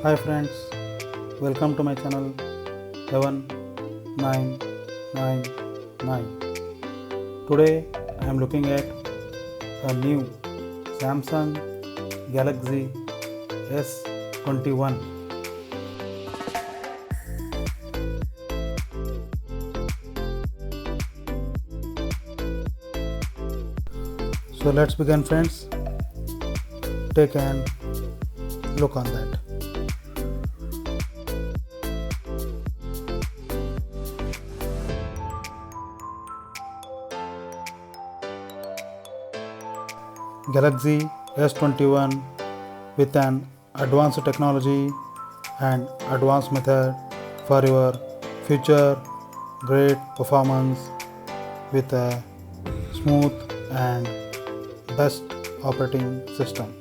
Hi friends, welcome to my channel 19999. Today I am looking at a new Samsung Galaxy S21. So let's begin friends. Take a look on that. Galaxy S21 with an advanced technology and advanced method for your future great performance with a smooth and best operating system.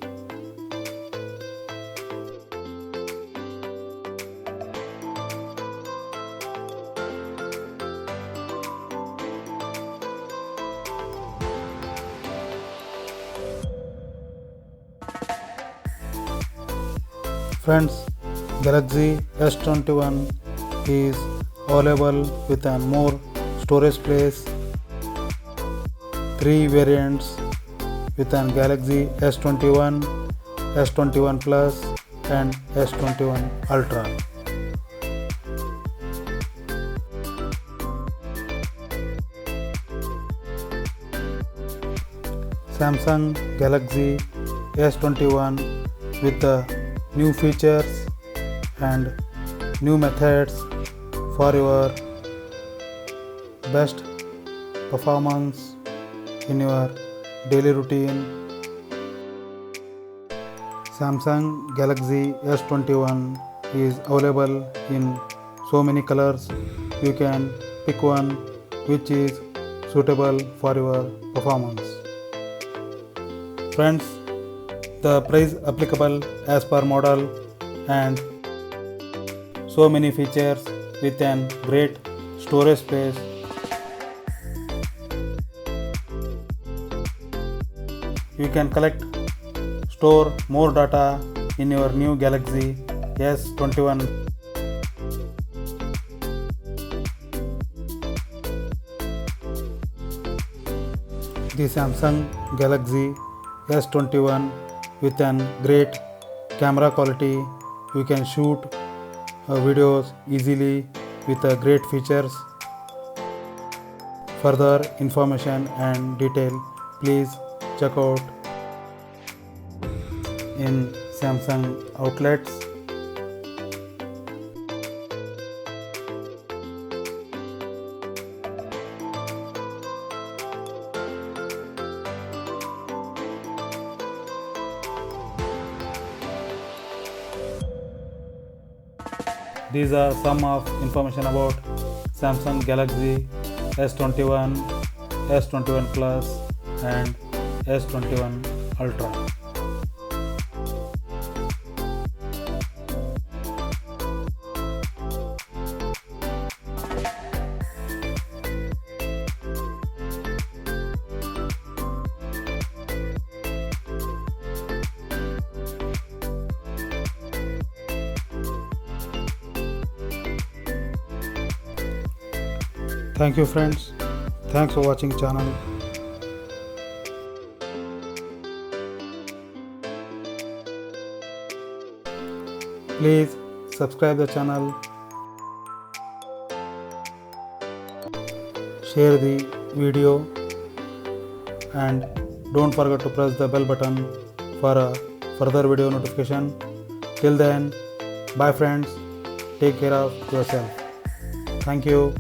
Friends, Galaxy S21 is available with a more storage space, 3 variants with an Galaxy S21, S21 Plus and S21 Ultra. Samsung Galaxy S21 with the new features and new methods for your best performance in your daily routine. Samsung Galaxy S21 is available in so many colors. You can pick one which is suitable for your performance. Friends, the price applicable as per model and so many features with an great storage space. You can store more data in your new Galaxy S21. The Samsung Galaxy S21 with an great camera quality. You can shoot videos easily with great features. Further information and detail, please check out in Samsung outlets. These are some of information about Samsung Galaxy S21, S21 Plus and S21 Ultra. Thank you friends. Thanks for watching channel. Please subscribe the channel. Share the video and don't forget to press the bell button for a further video notification. Till then, bye friends. Take care of yourself. Thank you.